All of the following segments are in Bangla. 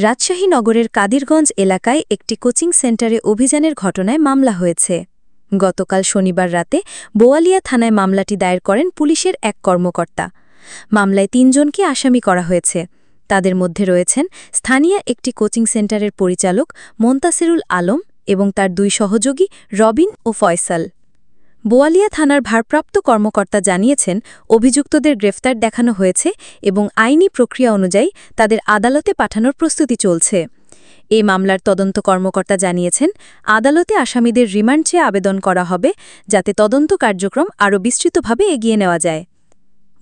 রাজশাহী নগরের কাদিরগঞ্জ এলাকায় একটি কোচিং সেন্টারে অভিযানের ঘটনায় মামলা হয়েছে। গতকাল শনিবার রাতে বোয়ালিয়া থানায় মামলাটি দায়ের করেন পুলিশের এক কর্মকর্তা। মামলায় ৩ জনকে আসামি করা হয়েছে। তাদের মধ্যে রয়েছেন স্থানীয় একটি কোচিং সেন্টারের পরিচালক মোন্তাসিরুল আলম এবং তার 2 সহযোগী রবিন ও ফয়সাল। বোয়ালিয়া থানার ভারপ্রাপ্ত কর্মকর্তা জানিয়েছেন, অভিযুক্তদের গ্রেফতার দেখানো হয়েছে এবং আইনি প্রক্রিয়া অনুযায়ী তাদের আদালতে পাঠানোর প্রস্তুতি চলছে। এই মামলার তদন্ত কর্মকর্তা জানিয়েছেন, আদালতে আসামিদের রিমান্ড চেয়ে আবেদন করা হবে যাতে তদন্ত কার্যক্রম আরও বিস্তৃতভাবে এগিয়ে নেওয়া যায়।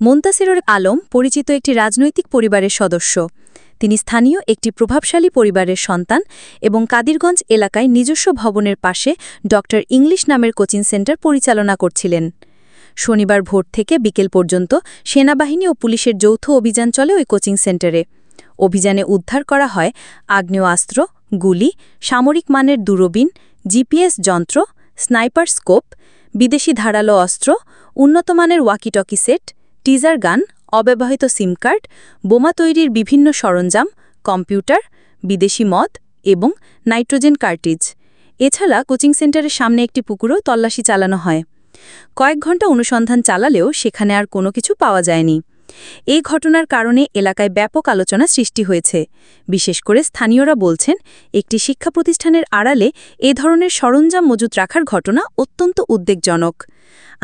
মোন্তাসিরুল আলম পরিচিত একটি রাজনৈতিক পরিবারের সদস্য। তিনি স্থানীয় একটি প্রভাবশালী পরিবারের সন্তান এবং কাদিরগঞ্জ এলাকায় নিজস্ব ভবনের পাশে ডক্টর ইংলিশ নামের কোচিং সেন্টার পরিচালনা করছিলেন। শনিবার ভোর থেকে বিকেল পর্যন্ত সেনাবাহিনী ও পুলিশের যৌথ অভিযান চলে ওই কোচিং সেন্টারে। অভিযানে উদ্ধার করা হয় আগ্নেয়াস্ত্র, গুলি, সামরিক মানের দূরবীন, জিপিএস যন্ত্র, স্নাইপার স্কোপ, বিদেশি ধারালো অস্ত্র, উন্নতমানের ওয়াকিটকি সেট, টিজার গান, অব্যবহৃত সিম কার্ড, বোমা তৈরির বিভিন্ন সরঞ্জাম, কম্পিউটার, বিদেশি মদ এবং নাইট্রোজেন কার্টিজ। এছাড়া কোচিং সেন্টারের সামনে একটি পুকুরও তল্লাশি চালানো হয়। কয়েক ঘণ্টা অনুসন্ধান চালালেও সেখানে আর কোনো কিছু পাওয়া যায়নি। এই ঘটনার কারণে এলাকায় ব্যাপক আলোচনা সৃষ্টি হয়েছে। বিশেষ করে স্থানীয়রা বলছেন, একটি শিক্ষা প্রতিষ্ঠানের আড়ালে এ ধরনের সরঞ্জাম মজুত রাখার ঘটনা অত্যন্ত উদ্বেগজনক।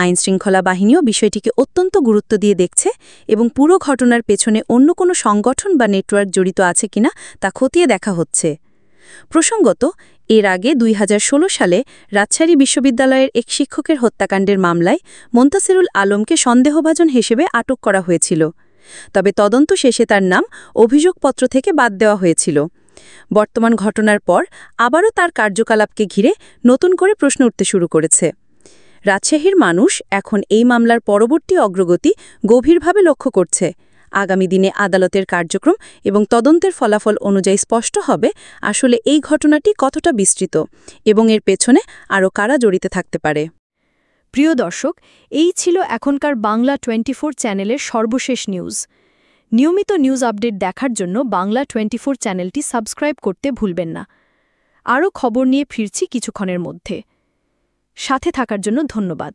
আইনশৃঙ্খলা বাহিনীও বিষয়টিকে অত্যন্ত গুরুত্ব দিয়ে দেখছে এবং পুরো ঘটনার পেছনে অন্য কোনো সংগঠন বা নেটওয়ার্ক জড়িত আছে কিনা তা খতিয়ে দেখা হচ্ছে। প্রসঙ্গত, এর আগে ২০১৬ সালে রাজশাহী বিশ্ববিদ্যালয়ের এক শিক্ষকের হত্যাকাণ্ডের মামলায় মোন্তাসিরুল আলমকে সন্দেহভাজন হিসেবে আটক করা হয়েছিল। তবে তদন্ত শেষে তার নাম অভিযোগপত্র থেকে বাদ দেওয়া হয়েছিল। বর্তমান ঘটনার পর আবারও তার কার্যকলাপকে ঘিরে নতুন করে প্রশ্ন উঠতে শুরু করেছে। রাজশাহীর মানুষ এখন এই মামলার পরবর্তী অগ্রগতি গভীরভাবে লক্ষ্য করছে। আগামী দিনে আদালতের কার্যক্রম এবং তদন্তের ফলাফল অনুযায়ী স্পষ্ট হবে আসলে এই ঘটনাটি কতটা বিস্তৃত এবং এর পেছনে আরও কারা জড়িত থাকতে পারে। প্রিয় দর্শক, এই ছিল এখনকার বাংলা 24 চ্যানেলের সর্বশেষ নিউজ। নিয়মিত নিউজ আপডেট দেখার জন্য বাংলা 24 চ্যানেলটি সাবস্ক্রাইব করতে ভুলবেন না। আরও খবর নিয়ে ফিরছি কিছুক্ষণের মধ্যে। সাথে থাকার জন্য ধন্যবাদ।